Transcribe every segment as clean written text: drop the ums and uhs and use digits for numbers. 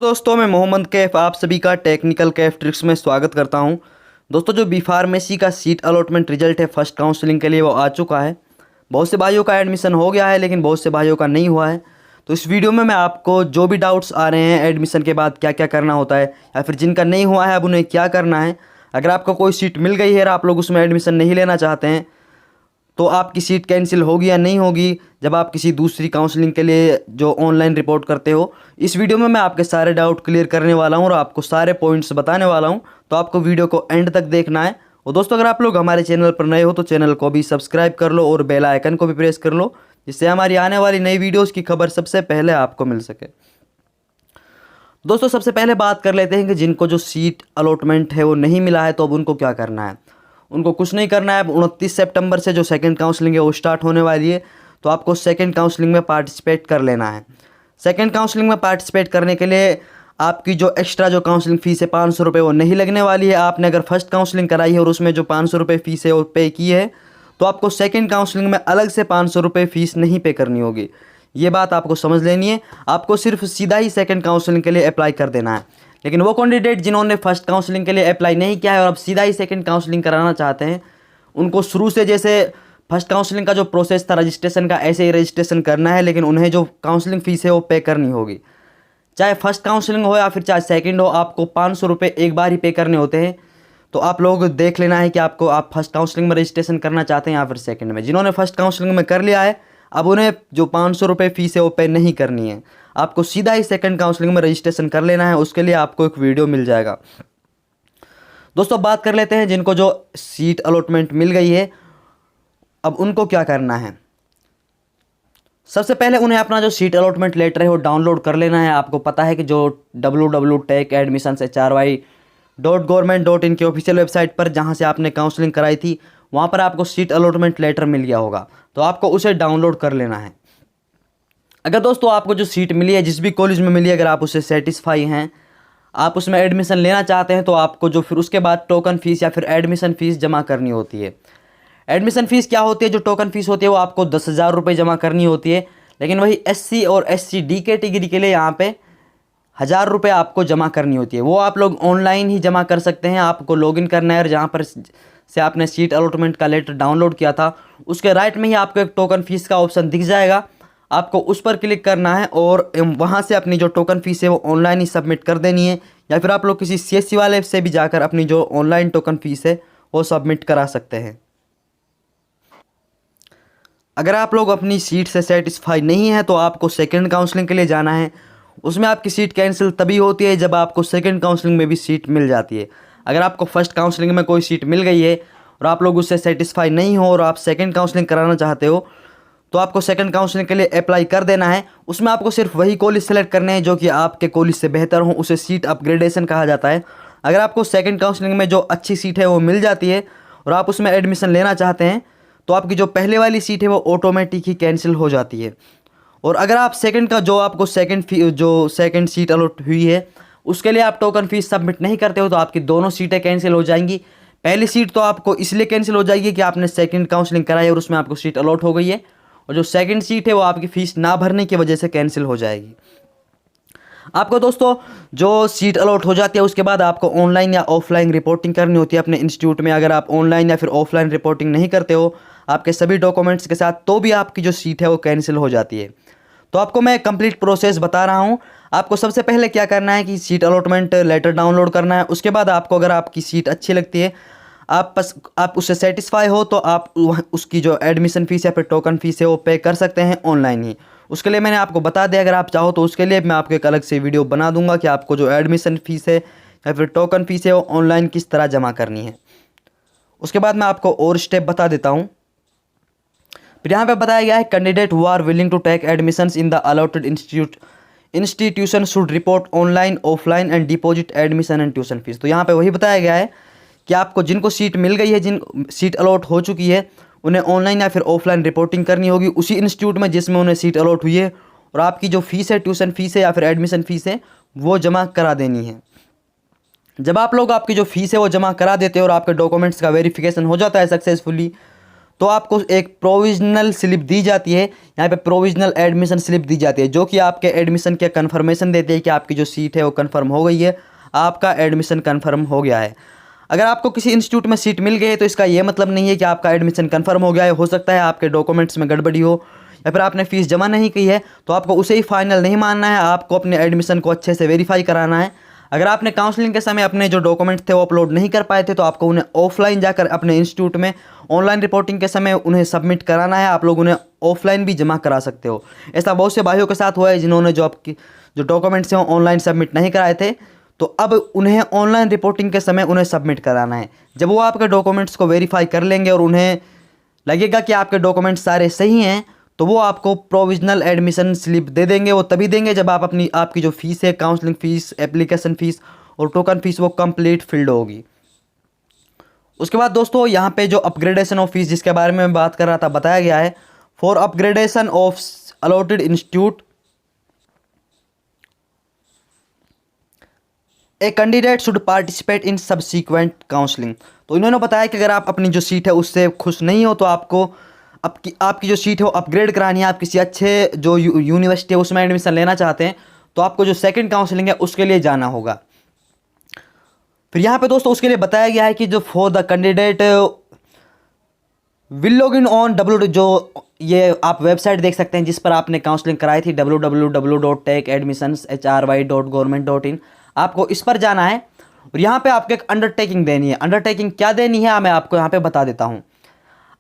दोस्तों मैं मोहम्मद कैफ आप सभी का टेक्निकल कैफ ट्रिक्स में स्वागत करता हूं। दोस्तों जो बी फार्मेसी का सीट अलॉटमेंट रिजल्ट है फर्स्ट काउंसलिंग के लिए वो आ चुका है। बहुत से भाइयों का एडमिशन हो गया है लेकिन बहुत से भाइयों का नहीं हुआ है। तो इस वीडियो में मैं आपको जो भी डाउट्स आ रहे हैं एडमिशन के बाद क्या क्या करना होता है या फिर जिनका नहीं हुआ है अब उन्हें क्या करना है, अगर आपको कोई सीट मिल गई है और आप लोग उसमें एडमिशन नहीं लेना चाहते हैं तो आपकी सीट कैंसिल होगी या नहीं होगी जब आप किसी दूसरी काउंसलिंग के लिए जो ऑनलाइन रिपोर्ट करते हो। इस वीडियो में मैं आपके सारे डाउट क्लियर करने वाला हूं और आपको सारे पॉइंट्स बताने वाला हूं, तो आपको वीडियो को एंड तक देखना है। और दोस्तों अगर आप लोग हमारे चैनल पर नए हो तो चैनल को भी सब्सक्राइब कर लो और बेल आइकन को भी प्रेस कर लो, जिससे हमारी आने वाली नई वीडियोज़ की खबर सबसे पहले आपको मिल सके। दोस्तों सबसे पहले बात कर लेते हैं कि जिनको जो सीट अलॉटमेंट है वो नहीं मिला है तो अब उनको क्या करना है। उनको कुछ नहीं करना है। अब 29 सितंबर से जो सेकंड काउंसलिंग है वो स्टार्ट होने वाली है, तो आपको सेकंड काउंसलिंग में पार्टिसिपेट कर लेना है। सेकंड काउंसलिंग में पार्टिसिपेट करने के लिए आपकी जो एक्स्ट्रा जो काउंसलिंग फ़ीस है 500 रुपये वो नहीं लगने वाली है। आपने अगर फर्स्ट काउंसलिंग कराई है और उसमें जो 500 रुपये फ़ीस है वो पे की है तो आपको सेकेंड काउंसलिंग में अलग से 500 रुपये फ़ीस नहीं पे करनी होगी। ये बात आपको समझ लेनी है। आपको सिर्फ सीधा ही सेकंड काउंसलिंग के लिए अप्लाई कर देना है। लेकिन वो कैंडिडेट जिन्होंने फर्स्ट काउंसलिंग के लिए अप्लाई नहीं किया है और अब सीधा ही सेकंड काउंसलिंग कराना चाहते हैं, उनको शुरू से जैसे फर्स्ट काउंसलिंग का जो प्रोसेस था रजिस्ट्रेशन का ऐसे ही रजिस्ट्रेशन करना है, लेकिन उन्हें जो काउंसलिंग फ़ीस है वो पे करनी होगी। चाहे फर्स्ट काउंसलिंग हो या फिर चाहे सेकंड हो, आपको 500 रुपये एक बार ही पे करने होते हैं। तो आप लोग देख लेना है कि आप फर्स्ट काउंसलिंग में रजिस्ट्रेशन करना चाहते हैं या फिर सेकंड में। जिन्होंने फर्स्ट काउंसलिंग में कर लिया है अब उन्हें जो 500 रुपये फ़ीस है वो पे नहीं करनी है। आपको सीधा ही सेकंड काउंसलिंग में रजिस्ट्रेशन कर लेना है। उसके लिए आपको एक वीडियो मिल जाएगा। दोस्तों बात कर लेते हैं जिनको जो सीट अलॉटमेंट मिल गई है अब उनको क्या करना है। सबसे पहले उन्हें अपना जो सीट अलॉटमेंट लेटर है वो डाउनलोड कर लेना है। आपको पता है कि जो www.techadmissions.hy.government.in की ऑफिशियल वेबसाइट पर जहां से आपने काउंसलिंग कराई थी वहां पर आपको सीट अलॉटमेंट लेटर मिल गया होगा, तो आपको उसे डाउनलोड कर लेना है। अगर दोस्तों आपको जो सीट मिली है जिस भी कॉलेज में मिली है, अगर आप उससे सेटिस्फाई हैं, आप उसमें एडमिशन लेना चाहते हैं, तो आपको जो फिर उसके बाद टोकन फ़ीस या फिर एडमिशन फ़ीस जमा करनी होती है। एडमिशन फ़ीस क्या होती है, जो टोकन फ़ीस होती है वो आपको 10,000 रुपये जमा करनी होती है। लेकिन वही SC और SC/D कैटेगरी के लिए यहाँ पे 1,000 रुपये आपको जमा करनी होती है। वो आप लोग ऑनलाइन ही जमा कर सकते हैं। आपको लॉगिन करना है और जहाँ पर से आपने सीट अलॉटमेंट का लेटर डाउनलोड किया था उसके राइट में ही आपको एक टोकन फ़ीस का ऑप्शन दिख जाएगा। आपको उस पर क्लिक करना है और वहाँ से अपनी जो टोकन फ़ीस है वो ऑनलाइन ही सबमिट कर देनी है, या फिर आप लोग किसी CSC वाले से भी जाकर अपनी जो ऑनलाइन टोकन फ़ीस है वो सबमिट करा सकते हैं। अगर आप लोग अपनी सीट से सेटिस्फाई नहीं है तो आपको सेकंड काउंसलिंग के लिए जाना है। उसमें आपकी सीट कैंसिल तभी होती है जब आपको सेकंड काउंसलिंग में भी सीट मिल जाती है। अगर आपको फर्स्ट काउंसलिंग में कोई सीट मिल गई है और आप लोग उससे सेटिस्फाई नहीं हो और आप सेकंड काउंसलिंग कराना चाहते हो तो आपको सेकंड काउंसलिंग के लिए अप्लाई कर देना है। उसमें आपको सिर्फ वही कॉलेज सेलेक्ट करने हैं जो कि आपके कॉलेज से बेहतर हो, उसे सीट अपग्रेडेशन कहा जाता है। अगर आपको सेकंड काउंसलिंग में जो अच्छी सीट है वो मिल जाती है और आप उसमें एडमिशन लेना चाहते हैं तो आपकी जो पहले वाली सीट है वो ऑटोमेटिक ही कैंसिल हो जाती है। और अगर आप सेकंड का जो आपको सेकंड सीट अलॉट हुई है उसके लिए आप टोकन फ़ीस सबमिट नहीं करते हो तो आपकी दोनों सीटें कैंसिल हो जाएंगी। पहली सीट तो आपको इसलिए कैंसिल हो जाएगी कि आपने सेकंड काउंसलिंग कराई और उसमें आपको सीट अलॉट हो गई है, और जो सेकंड सीट है वो आपकी फ़ीस ना भरने की वजह से कैंसिल हो जाएगी। आपको दोस्तों जो सीट अलॉट हो जाती है उसके बाद आपको ऑनलाइन या ऑफलाइन रिपोर्टिंग करनी होती है अपने इंस्टीट्यूट में। अगर आप ऑनलाइन या फिर ऑफलाइन रिपोर्टिंग नहीं करते हो आपके सभी डॉक्यूमेंट्स के साथ, तो भी आपकी जो सीट है वो कैंसिल हो जाती है। तो आपको मैं कंप्लीट प्रोसेस बता रहा हूँ। आपको सबसे पहले क्या करना है कि सीट अलॉटमेंट लेटर डाउनलोड करना है। उसके बाद आपको अगर आपकी सीट अच्छी लगती है, आप उससे सेटिस्फाई हो, तो आप उसकी जो एडमिशन फ़ीस या फिर टोकन फ़ीस है वो पे कर सकते हैं ऑनलाइन ही। उसके लिए मैंने आपको बता दिया, अगर आप चाहो तो उसके लिए मैं आपको एक अलग से वीडियो बना दूंगा कि आपको जो एडमिशन फ़ीस है या फिर टोकन फ़ीस है वो ऑनलाइन किस तरह जमा करनी है। उसके बाद मैं आपको और स्टेप बता देता हूँ। फिर यहाँ पे बताया गया है candidate who are willing to take admissions in the allotted institution should report online offline and deposit admission and tuition fees. तो यहाँ पे वही बताया गया है कि आपको जिनको सीट मिल गई है, जिन सीट अलॉट हो चुकी है, उन्हें ऑनलाइन या फिर ऑफलाइन रिपोर्टिंग करनी होगी उसी इंस्टीट्यूट में जिसमें उन्हें सीट अलॉट हुई है, और आपकी जो फ़ीस है ट्यूशन फ़ीस है या फिर एडमिशन फ़ीस है वो जमा करा देनी है। जब आप लोग आपकी जो फ़ीस है वो जमा करा देते हैं और आपके डॉक्यूमेंट्स का वेरिफिकेशन हो जाता है सक्सेसफुली, तो आपको एक प्रोविजनल स्लिप दी जाती है, यहाँ पे प्रोविजनल एडमिशन स्लिप दी जाती है, जो कि आपके एडमिशन के कन्फर्मेशन देती है कि आपकी जो सीट है वो कन्फर्म हो गई है, आपका एडमिशन कन्फर्म हो गया है। अगर आपको किसी इंस्टीट्यूट में सीट मिल गई है तो इसका ये मतलब नहीं है कि आपका एडमिशन कन्फर्म हो गया है। हो सकता है आपके डॉक्यूमेंट्स में गड़बड़ी हो या फिर आपने फ़ीस जमा नहीं की है, तो आपको उसे ही फाइनल नहीं मानना है, आपको अपने एडमिशन को अच्छे से वेरीफाई कराना है। अगर आपने काउंसलिंग के समय अपने जो डॉक्यूमेंट थे वो अपलोड नहीं कर पाए थे, तो आपको उन्हें ऑफलाइन जाकर अपने इंस्टीट्यूट में ऑनलाइन रिपोर्टिंग के समय उन्हें सबमिट कराना है। आप लोग उन्हें ऑफलाइन भी जमा करा सकते हो। ऐसा बहुत से भाइयों के साथ हुआ है जिन्होंने जो डॉक्यूमेंट्स हैं वो ऑनलाइन सबमिट नहीं कराए थे, तो अब उन्हें ऑनलाइन रिपोर्टिंग के समय उन्हें सबमिट कराना है। जब वो आपके डॉक्यूमेंट्स को वेरीफाई कर लेंगे और उन्हें लगेगा कि आपके डॉक्यूमेंट्स सारे सही हैं, तो वो आपको प्रोविजनल एडमिशन स्लिप दे देंगे। वो तभी देंगे जब आपकी जो फीस है, काउंसलिंग फ़ीस, एप्लीकेशन फ़ीस और टोकन फ़ीस, वो कंप्लीट फिल्ड होगी। उसके बाद दोस्तों यहाँ पे जो अपग्रेडेशन ऑफ फीस जिसके बारे में मैं बात कर रहा था, बताया गया है for upgradation of allotted institute a candidate should participate in subsequent counselling. तो इन्होंने बताया कि अगर आप अपनी जो सीट है उससे खुश नहीं हो तो आपको आपकी जो सीट है वो अपग्रेड करानी है। आप किसी अच्छे जो यूनिवर्सिटी है उसमें एडमिशन लेना चाहते हैं, तो आपको जो सेकंड काउंसलिंग है उसके लिए जाना होगा। फिर यहाँ पे दोस्तों उसके लिए बताया गया है कि जो for the candidate will log in on जो ये आप वेबसाइट देख सकते हैं जिस पर आपने काउंसलिंग कराई थी, www.techadmissions.hry.government.in। आपको इस पर जाना है और यहाँ पे आपको एक अंडरटेकिंग देनी है। अंडरटेकिंग क्या देनी है मैं आपको यहाँ पे बता देता हूँ।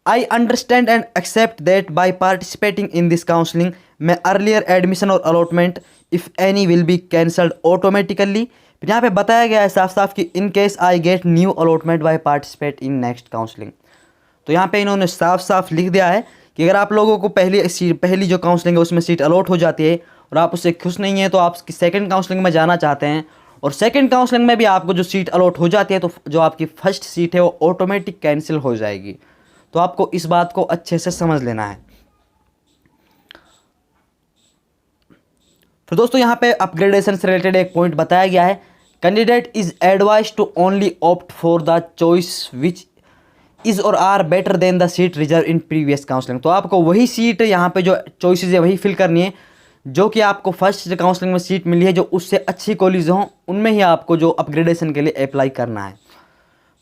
I understand and accept that by participating in this counselling my earlier admission और allotment if any will be cancelled automatically. फिर यहाँ पे बताया गया है साफ साफ कि in case I get new allotment by participate in next counselling. तो यहाँ पे इन्होंने साफ साफ लिख दिया है कि अगर आप लोगों को पहली जो काउंसलिंग है उसमें सीट अलॉट हो जाती है और आप उससे खुश नहीं हैं, तो आप सेकंड काउंसलिंग में जाना चाहते हैं और सेकंड काउंसलिंग में भी आपको जो सीट अलॉट हो जाती है, तो जो आपकी फर्स्ट सीट है वो ऑटोमेटिक कैंसिल हो जाएगी। तो आपको इस बात को अच्छे से समझ लेना है। फिर दोस्तों यहाँ पे अपग्रेडेशन से रिलेटेड एक पॉइंट बताया गया है, candidate is advise to only opt for the choice which is और are better than the seat reserve in previous counselling. तो आपको वही सीट यहाँ पे जो चॉइसेस है वही फिल करनी है जो कि आपको फर्स्ट काउंसलिंग में सीट मिली है, जो उससे अच्छी कॉलेज हों उनमें ही आपको जो अपग्रेडेशन के लिए अप्लाई करना है।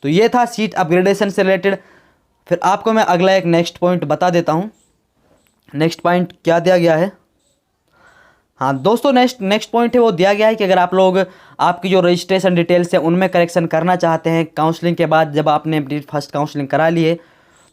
तो ये था सीट अपग्रेडेशन से रिलेटेड। फिर आपको मैं अगला एक नेक्स्ट पॉइंट बता देता हूँ। नेक्स्ट पॉइंट क्या दिया गया है, हाँ दोस्तों नेक्स्ट पॉइंट है वो दिया गया है कि अगर आप लोग आपकी जो रजिस्ट्रेशन डिटेल्स है उनमें करेक्शन करना चाहते हैं काउंसलिंग के बाद, जब आपने अपनी फर्स्ट काउंसलिंग करा ली है,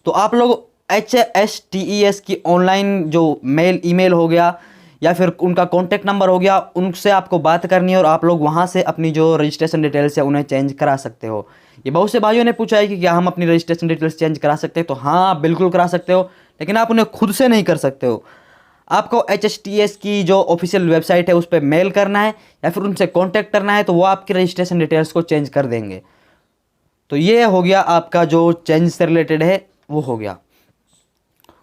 तो आप लोग HSTES की ऑनलाइन जो ईमेल हो गया या फिर उनका कॉन्टैक्ट नंबर हो गया, उनसे आपको बात करनी है और आप लोग वहाँ से अपनी जो रजिस्ट्रेशन डिटेल्स है उन्हें चेंज करा सकते हो। ये बहुत से भाइयों ने पूछा है कि क्या हम अपनी रजिस्ट्रेशन डिटेल्स चेंज करा सकते हैं, तो हाँ आप बिल्कुल करा सकते हो, लेकिन आप उन्हें खुद से नहीं कर सकते हो। आपको HSTES की जो ऑफिशियल वेबसाइट है उस पर मेल करना है या फिर उनसे कांटेक्ट करना है, तो वो आपकी रजिस्ट्रेशन डिटेल्स को चेंज कर देंगे। तो ये हो गया आपका जो चेंज से रिलेटेड है वो हो गया।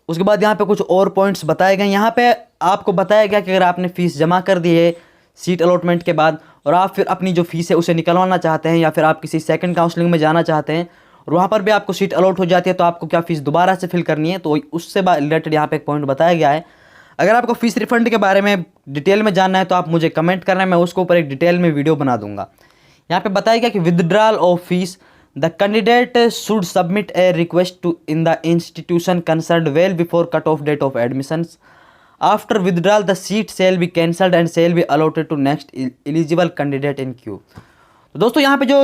उसके बाद यहाँ पे कुछ और पॉइंट्स बताए गए। यहाँ पे आपको बताया गया कि अगर आपने फ़ीस जमा कर दी है सीट अलॉटमेंट के बाद और आप फिर अपनी जो फ़ीस है उसे निकलवाना चाहते हैं या फिर आप किसी सेकंड काउंसलिंग में जाना चाहते हैं और वहाँ पर भी आपको सीट अलॉट हो जाती है, तो आपको क्या फ़ीस दोबारा से फिल करनी है, तो उससे रिलेटेड यहाँ पे एक पॉइंट बताया गया है। अगर आपको फ़ीस रिफंड के बारे में डिटेल में जानना है तो आप मुझे कमेंट करना है, मैं उसके ऊपर एक डिटेल में वीडियो बना दूंगा। यहाँ पे बताया गया कि withdrawal of fees the candidate should submit a request to in the institution concerned well before cut off date of admissions. After withdrawal the seat shall be cancelled and shall be allotted to next eligible candidate in queue. तो दोस्तों यहाँ पे जो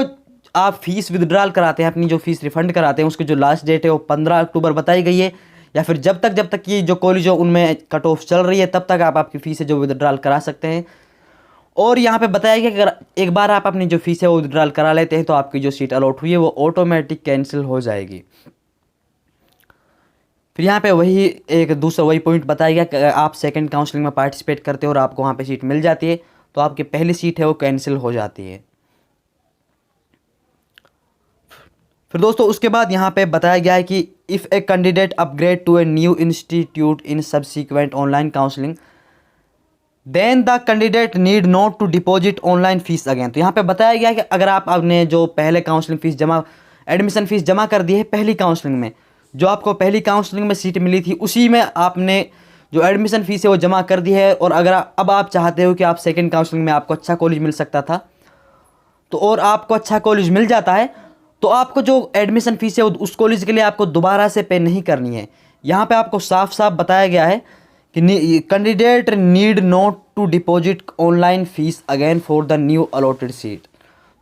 आप fees withdrawal कराते हैं, अपनी जो फीस रिफंड कराते हैं, उसकी जो लास्ट डेट है वो 15 अक्टूबर बताई गई है, या फिर जब तक ये जो कॉलेज हो उनमें कट ऑफ चल रही है तब तक आप आपकी फ़ीस है जो विदड्रॉल करा सकते हैं। और यहाँ पे बताया गया कि अगर एक बार आप अपनी जो फ़ीस है वो विदड्रॉल करा लेते हैं तो आपकी जो सीट अलॉट हुई है वो ऑटोमेटिक कैंसिल हो जाएगी। फिर यहाँ पे वही एक दूसरा वही पॉइंट बताया गया कि अगर आप सेकंड काउंसलिंग में पार्टिसिपेट करते हो और आपको वहाँ पे सीट मिल जाती है तो आपकी पहली सीट है वो कैंसिल हो जाती है। फिर दोस्तों उसके बाद यहाँ पे बताया गया है कि if a candidate upgrade to a new institute in subsequent online counselling then the candidate need not to deposit online fees again. तो यहाँ पे बताया गया है कि अगर आपने जो पहले काउंसलिंग फ़ीस एडमिशन फ़ीस जमा कर दी है पहली काउंसलिंग में, जो आपको पहली काउंसलिंग में सीट मिली थी उसी में आपने जो एडमिशन फ़ीस है वो जमा कर दी है। और अगर अब आप चाहते हो कि आप सेकंड काउंसलिंग में आपको अच्छा कॉलेज मिल सकता था तो और आपको अच्छा कॉलेज मिल जाता है तो आपको जो एडमिशन फ़ीस है उस कॉलेज के लिए आपको दोबारा से पे नहीं करनी है। यहाँ पे आपको साफ साफ बताया गया है कि candidate need not to deposit online fees again for the new allotted seat.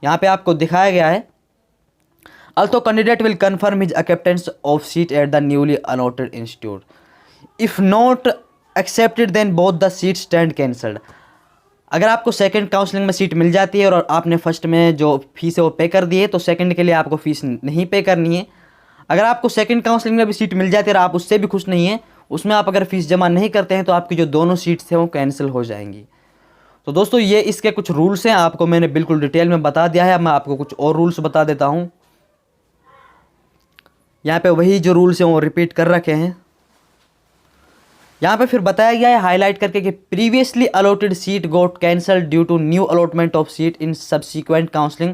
यहाँ पे आपको दिखाया गया है also candidate will confirm his acceptance of seat at the newly allotted institute if not accepted then both the seat stand cancelled. अगर आपको second counselling में seat मिल जाती है और आपने फर्स्ट में जो फीस है वो पे कर दी है तो सेकंड के लिए आपको फ़ीस नहीं पे करनी है। अगर आपको सेकंड काउंसलिंग में भी सीट मिल जाती है और आप उससे भी खुश नहीं हैं, उसमें आप अगर फ़ीस जमा नहीं करते हैं तो आपकी जो दोनों सीट्स हैं वो कैंसिल हो जाएंगी। तो दोस्तों ये इसके कुछ रूल्स हैं, आपको मैंने बिल्कुल डिटेल में बता दिया है। अब मैं आपको कुछ और रूल्स बता देता हूँ। यहाँ पे वही जो रूल्स हैं वो रिपीट कर रखे हैं। यहाँ पे फिर बताया गया है हाईलाइट करके कि previously allotted seat got cancelled due to new allotment of seat in subsequent counselling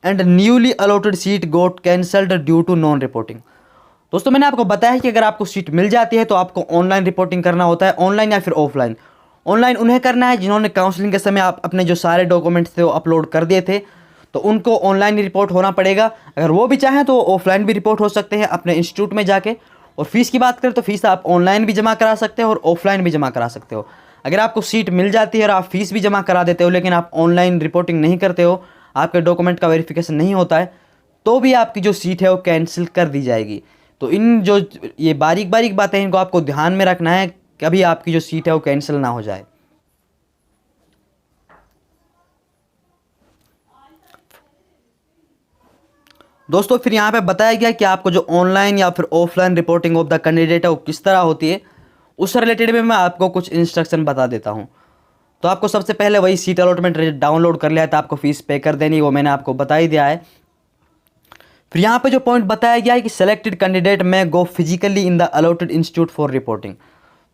and newly allotted seat got cancelled due to non reporting. दोस्तों मैंने आपको बताया कि अगर आपको सीट मिल जाती है तो आपको ऑनलाइन रिपोर्टिंग करना होता है, ऑनलाइन या फिर ऑफलाइन। ऑनलाइन उन्हें करना है जिन्होंने काउंसलिंग के समय आप अपने जो सारे डॉक्यूमेंट्स थे वो अपलोड कर दिए थे, तो उनको ऑनलाइन रिपोर्ट होना पड़ेगा। अगर वो भी चाहें तो ऑफलाइन भी रिपोर्ट हो सकते हैं अपने इंस्टीट्यूट में जाके। और फीस की बात करें तो फीस आप ऑनलाइन भी जमा करा सकते हो और ऑफलाइन भी जमा करा सकते हो। अगर आपको सीट मिल जाती है और आप फीस भी जमा करा देते हो लेकिन आप ऑनलाइन रिपोर्टिंग नहीं करते हो, आपके डॉक्यूमेंट का वेरिफिकेशन नहीं होता है, तो भी आपकी जो सीट है वो कैंसिल कर दी जाएगी। तो इन जो ये बारीक बारीक बातें इनको आपको ध्यान में रखना है, कभी आपकी जो सीट है वो कैंसिल ना हो जाए। दोस्तों फिर यहाँ पे बताया गया कि आपको जो ऑनलाइन या फिर offline reporting of the candidate है वो किस तरह होती है, उससे रिलेटेड में मैं आपको कुछ इंस्ट्रक्शन बता देता हूँ। तो आपको सबसे पहले वही सीट अलॉटमेंट डाउनलोड कर लिया था, आपको फीस पे कर देनी, वो मैंने आपको बता ही दिया है। फिर यहाँ पे जो पॉइंट बताया गया है कि सेलेक्टेड कैंडिडेट में go physically in the allotted institute for reporting.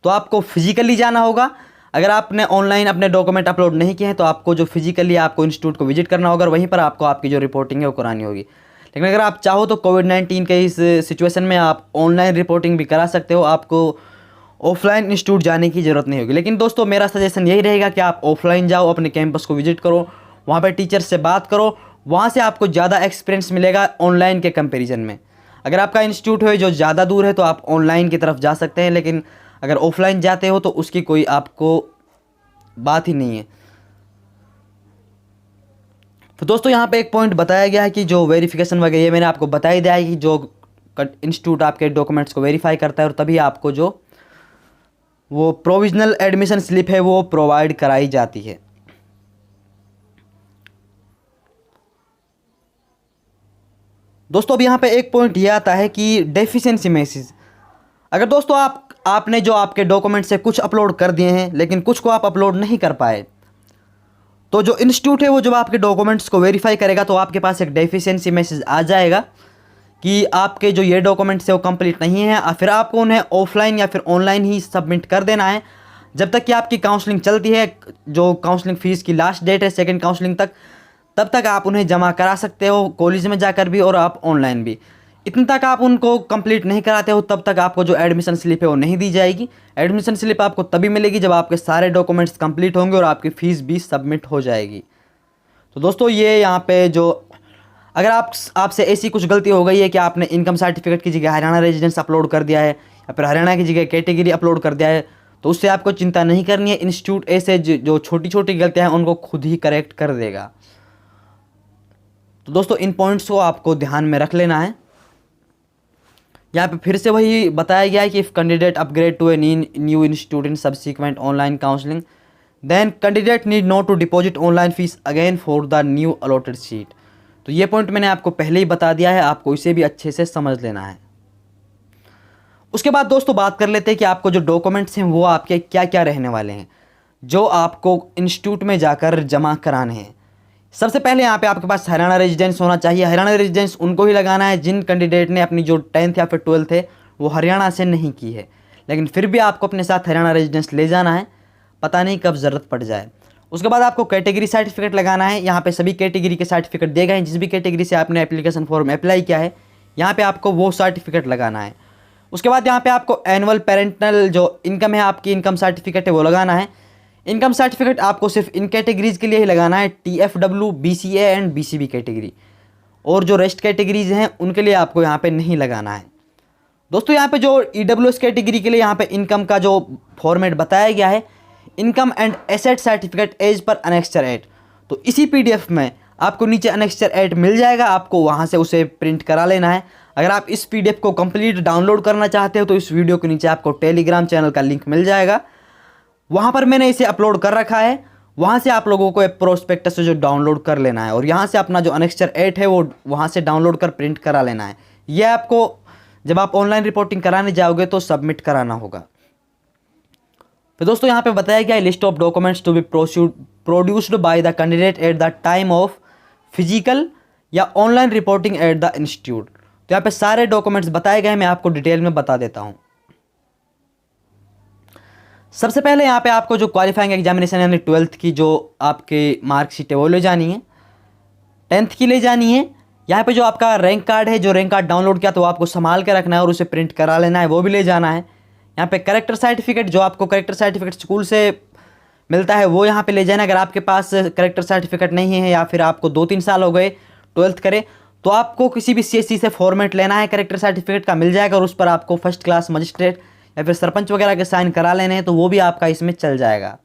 तो आपको फिजिकली जाना होगा। अगर आपने ऑनलाइन अपने डॉक्यूमेंट अपलोड नहीं किए हैं तो आपको जो फिजिकली आपको इंस्टीट्यूट को विजिट करना होगा और वहीं पर आपको आपकी जो रिपोर्टिंग है वो करानी होगी। लेकिन अगर आप चाहो तो कोविड-19 के इस सिचुएशन में आप ऑनलाइन रिपोर्टिंग भी करा सकते हो, आपको ऑफलाइन इंस्टीट्यूट जाने की ज़रूरत नहीं होगी। लेकिन दोस्तों मेरा सजेशन यही रहेगा कि आप ऑफलाइन जाओ, अपने कैंपस को विजिट करो, वहाँ पर टीचर से बात करो, वहाँ से आपको ज़्यादा एक्सपीरियंस मिलेगा ऑनलाइन के कंपैरिजन में। अगर आपका इंस्टीट्यूट है जो ज़्यादा दूर है तो आप ऑनलाइन की तरफ जा सकते हैं, लेकिन अगर ऑफलाइन जाते हो तो उसकी कोई आपको बात ही नहीं है। तो दोस्तों यहाँ पे एक पॉइंट बताया गया है कि जो वेरिफिकेशन वगैरह ये मैंने आपको बता ही दिया है कि जो इंस्टीट्यूट आपके डॉक्यूमेंट्स को वेरीफाई करता है और तभी आपको जो वो प्रोविजनल एडमिशन स्लिप है वो प्रोवाइड कराई जाती है। दोस्तों अब यहाँ पे एक पॉइंट ये आता है कि डेफिशिएंसी मैसेज। अगर दोस्तों आपने जो आपके डॉक्यूमेंट से कुछ अपलोड कर दिए हैं लेकिन कुछ को आप अपलोड नहीं कर पाए, तो जो इंस्टीट्यूट है वो जब आपके डॉक्यूमेंट्स को वेरीफाई करेगा तो आपके पास एक डेफिशिएंसी मैसेज आ जाएगा कि आपके जो ये डॉक्यूमेंट्स है वो कंप्लीट नहीं है, और फिर आपको उन्हें ऑफलाइन या फिर ऑनलाइन ही सबमिट कर देना है। जब तक कि आपकी काउंसलिंग चलती है, जो काउंसलिंग फ़ीस की लास्ट डेट है सेकंड काउंसलिंग तक, तब तक आप उन्हें जमा करा सकते हो कॉलेज में जाकर भी और आप ऑनलाइन भी। इतने तक आप उनको कंप्लीट नहीं कराते हो तब तक आपको जो एडमिशन स्लिप है वो नहीं दी जाएगी। एडमिशन स्लिप आपको तभी मिलेगी जब आपके सारे डॉक्यूमेंट्स कंप्लीट होंगे और आपकी फ़ीस भी सबमिट हो जाएगी। तो दोस्तों ये यहाँ पे जो अगर आपसे ऐसी कुछ गलती हो गई है कि आपने इनकम सर्टिफिकेट की जगह हरियाणा रेजिडेंस अपलोड कर दिया है या फिर हरियाणा की जगह कैटेगरी अपलोड कर दिया है, तो उससे आपको चिंता नहीं करनी है। इंस्टीट्यूट ऐसे जो छोटी छोटी गलतियाँ हैं उनको खुद ही करेक्ट कर देगा। तो दोस्तों इन पॉइंट्स को आपको ध्यान में रख लेना है। यहाँ पे फिर से वही बताया गया है कि if candidate upgrade to a new institute in subsequent online counselling then candidate need not to deposit online fees again for the new allotted seat. तो ये पॉइंट मैंने आपको पहले ही बता दिया है, आपको इसे भी अच्छे से समझ लेना है। उसके बाद दोस्तों बात कर लेते हैं कि आपको जो डॉक्यूमेंट्स हैं वो आपके क्या क्या रहने वाले हैं जो आपको इंस्टीट्यूट में जाकर जमा कराने हैं। सबसे पहले यहाँ पे आपके पास हरियाणा रेजिडेंस होना चाहिए। हरियाणा रेजिडेंस उनको ही लगाना है जिन कैंडिडेट ने अपनी जो 10th या फिर 12th है वो हरियाणा से नहीं की है, लेकिन फिर भी आपको अपने साथ हरियाणा रेजिडेंस ले जाना है, पता नहीं कब ज़रूरत पड़ जाए। उसके बाद आपको कैटेगरी सर्टिफिकेट लगाना है। यहाँ पे सभी कैटेगरी के सर्टिफिकेट दिए गए हैं। जिस भी कैटेगरी से आपने एप्लीकेशन फॉर्म अप्लाई किया है यहाँ पे आपको वो सर्टिफिकेट लगाना है। उसके बाद यहाँ पे आपको एनुअल पेरेंटल जो इनकम है, आपकी इनकम सर्टिफिकेट है, वो लगाना है। इनकम सर्टिफिकेट आपको सिर्फ इन कैटेगरीज के लिए ही लगाना है, TFW, BCA and BCB category, और जो रेस्ट कैटेगरीज हैं उनके लिए आपको यहाँ पे नहीं लगाना है। दोस्तों यहाँ पे जो EWS कैटेगरी के लिए यहाँ पे इनकम का जो फॉर्मेट बताया गया है, income and asset certificate as per annexure 8, तो इसी PDF में आपको नीचे अनेक्स्चर 8 मिल जाएगा, आपको वहाँ से उसे प्रिंट करा लेना है। अगर आप इस PDF को कंप्लीट डाउनलोड करना चाहते हो तो इस वीडियो के नीचे आपको टेलीग्राम चैनल का लिंक मिल जाएगा, वहाँ पर मैंने इसे अपलोड कर रखा है। वहाँ से आप लोगों को एक प्रोस्पेक्टस से जो डाउनलोड कर लेना है और यहाँ से अपना जो अनेक्स्चर 8 है वो वहाँ से डाउनलोड कर प्रिंट करा लेना है। यह आपको जब आप ऑनलाइन रिपोर्टिंग कराने जाओगे तो सबमिट कराना होगा। तो दोस्तों यहाँ पे बताया गया है list of documents to be produced by the candidate at the time of physical या online reporting at the institute. तो यहाँ पे सारे डॉक्यूमेंट्स बताए गए हैं, मैं आपको डिटेल में बता देता हूँ। सबसे पहले यहाँ पे आपको जो क्वालिफाइंग एग्जामिनेशन यानी 12th की जो आपके मार्कशीट है वो ले जानी है, 10th की ले जानी है। यहाँ पे जो आपका रैंक कार्ड है, जो रैंक कार्ड डाउनलोड किया तो वो आपको संभाल के रखना है और उसे प्रिंट करा लेना है, वो भी ले जाना है। यहाँ पे करेक्टर सर्टिफिकेट, जो आपको करेक्टर सर्टिफिकेट स्कूल से मिलता है वो यहाँ पे ले जाना है। अगर आपके पास करेक्टर सर्टिफिकेट नहीं है या फिर आपको 2-3 साल हो गए 12th करे, तो आपको किसी भी CSC से फॉर्मेट लेना है, करेक्टर सर्टिफिकेट का मिल जाएगा और उस पर आपको फर्स्ट क्लास मजिस्ट्रेट या फिर सरपंच वगैरह के साइन करा लेने हैं, तो वो भी आपका इसमें चल जाएगा।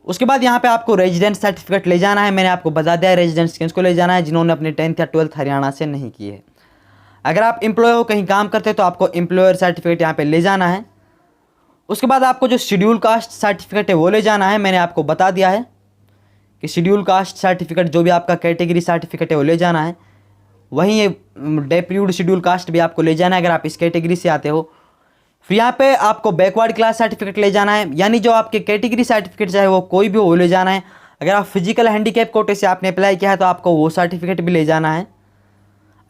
उसके बाद यहाँ पे आपको रेजिडेंस सर्टिफिकेट ले जाना है। मैंने आपको बता दिया है रेजिडेंस किसको ले जाना है, जिन्होंने अपने 10th या 12th हरियाणा से नहीं की है। अगर आप एम्प्लॉय हो, कहीं काम करते हो, तो आपको एम्प्लॉयर सर्टिफिकेट यहाँ पे ले जाना है। उसके बाद आपको जो शेड्यूल कास्ट सर्टिफिकेट है वो ले जाना है। मैंने आपको बता दिया है कि शेड्यूल कास्ट सर्टिफिकेट जो भी आपका कैटेगरी सर्टिफिकेट है वो ले जाना है। वहीं ये डेप्यूड शेड्यूल कास्ट भी आपको ले जाना है अगर आप इस कैटेगरी से आते हो। फिर यहाँ पे आपको बैकवर्ड क्लास सर्टिफिकेट ले जाना है, यानी जो आपके कैटेगरी सर्टिफिकेट चाहे वो कोई भी वो ले जाना है। अगर आप फिजिकल हैंडीकैप कोटे से आपने अप्लाई किया है तो आपको वो सर्टिफिकेट भी ले जाना है।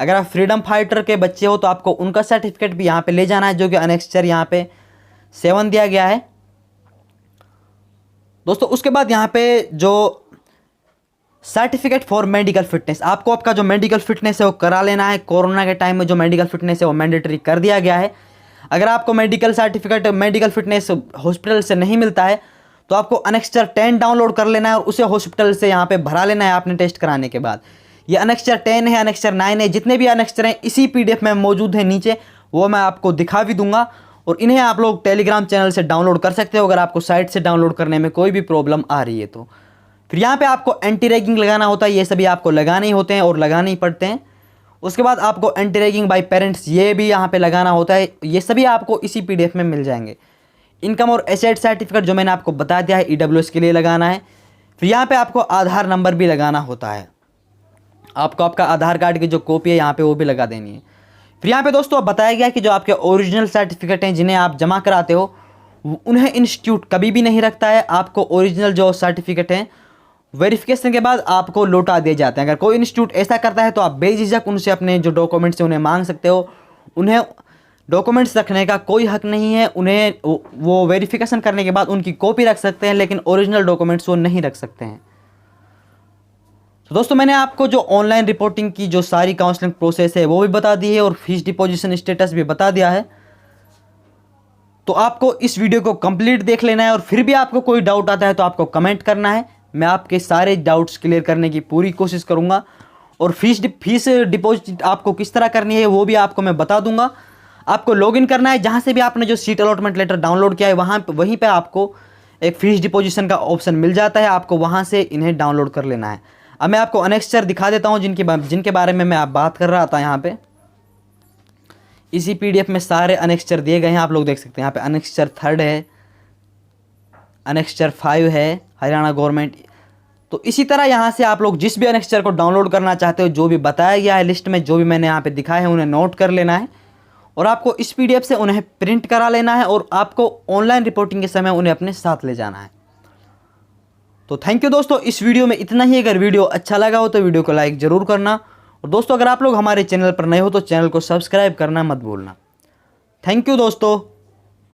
अगर आप फ्रीडम फाइटर के बच्चे हो तो आपको उनका सर्टिफिकेट भी यहाँ पे ले जाना है, जो कि अनेक्स्चर यहाँ पे 7 दिया गया है दोस्तों। उसके बाद यहाँ पे जो सर्टिफिकेट फॉर मेडिकल फिटनेस, आपको आपका जो मेडिकल फिटनेस है वो करा लेना है। कोरोना के टाइम में जो मेडिकल फिटनेस है वो मैंडेटरी कर दिया गया है। अगर आपको medical certificate medical fitness hospital से नहीं मिलता है तो आपको अनेक्स्चर 10 डाउनलोड कर लेना है और उसे हॉस्पिटल से यहाँ पे भरा लेना है आपने टेस्ट कराने के बाद। ये अनेक्स्चर 10 है, अनेक्स्चर 9 है, जितने भी अनेक्स्चर हैं इसी PDF में मौजूद है नीचे, वो मैं आपको दिखा भी दूंगा और इन्हें आप लोग टेलीग्राम चैनल से डाउनलोड कर सकते हो अगर आपको साइट से डाउनलोड करने में कोई भी प्रॉब्लम आ रही है तो। फिर यहाँ पे आपको एंटी रैगिंग लगाना होता है, ये सभी आपको लगाने ही होते हैं और लगाने ही पड़ते हैं। उसके बाद आपको एंटी रैगिंग बाय पेरेंट्स ये भी यहाँ पे लगाना होता है, ये सभी आपको इसी PDF में मिल जाएंगे। इनकम और एसेट सर्टिफिकेट जो मैंने आपको बता दिया है EWS के लिए लगाना है। फिर यहाँ पे आपको आधार नंबर भी लगाना होता है, आपको आपका आधार कार्ड की जो कॉपी है यहाँ पे वो भी लगा देनी है। फिर यहाँ पे दोस्तों बताया गया कि जो आपके ओरिजिनल सर्टिफिकेट हैं जिन्हें आप जमा कराते हो उन्हें इंस्टीट्यूट कभी भी नहीं रखता है। आपको ओरिजिनल जो सर्टिफिकेट हैं वेरिफिकेशन के बाद आपको लौटा दिए जाते हैं। अगर कोई इंस्टीट्यूट ऐसा करता है तो आप बेझिझक उनसे अपने जो डॉक्यूमेंट्स हैं उन्हें मांग सकते हो। उन्हें डॉक्यूमेंट्स रखने का कोई हक नहीं है, उन्हें वो वेरिफिकेशन करने के बाद उनकी कॉपी रख सकते हैं लेकिन ओरिजिनल डॉक्यूमेंट्स वो नहीं रख सकते हैं। तो दोस्तों मैंने आपको जो ऑनलाइन रिपोर्टिंग की जो सारी काउंसलिंग प्रोसेस है वो भी बता दी है और फीस डिपोजिशन स्टेटस भी बता दिया है। तो आपको इस वीडियो को कंप्लीट देख लेना है और फिर भी आपको कोई डाउट आता है तो आपको कमेंट करना है, मैं आपके सारे डाउट्स क्लियर करने की पूरी कोशिश करूंगा। और फीस डिपॉजिट आपको किस तरह करनी है वो भी आपको मैं बता दूंगा। आपको लॉगिन करना है, जहां से भी आपने जो सीट अलॉटमेंट लेटर डाउनलोड किया है वहीं पे आपको एक फीस डिपोजिशन का ऑप्शन मिल जाता है, आपको वहां से इन्हें डाउनलोड कर लेना है। अब मैं आपको अनेक्स्चर दिखा देता हूं जिनके बारे में मैं बात कर रहा था। यहाँ पे इसी PDF में सारे अनेक्स्चर दिए गए हैं, आप लोग देख सकते हैं। यहाँ पे अनेक्स्चर 3 है, अनेक्स्चर 5 है हरियाणा गवर्नमेंट। तो इसी तरह यहाँ से आप लोग जिस भी अनेक्स्चर को डाउनलोड करना चाहते हो, जो भी बताया गया है लिस्ट में, जो भी मैंने यहाँ पे दिखाए हैं उन्हें नोट कर लेना है और आपको इस PDF से उन्हें प्रिंट करा लेना है और आपको ऑनलाइन रिपोर्टिंग के समय उन्हें अपने साथ ले जाना है। तो थैंक यू दोस्तों, इस वीडियो में इतना ही। अगर वीडियो अच्छा लगा हो तो वीडियो को लाइक ज़रूर करना और दोस्तों अगर आप लोग हमारे चैनल पर नए हो तो चैनल को सब्सक्राइब करना मत भूलना। थैंक यू दोस्तों।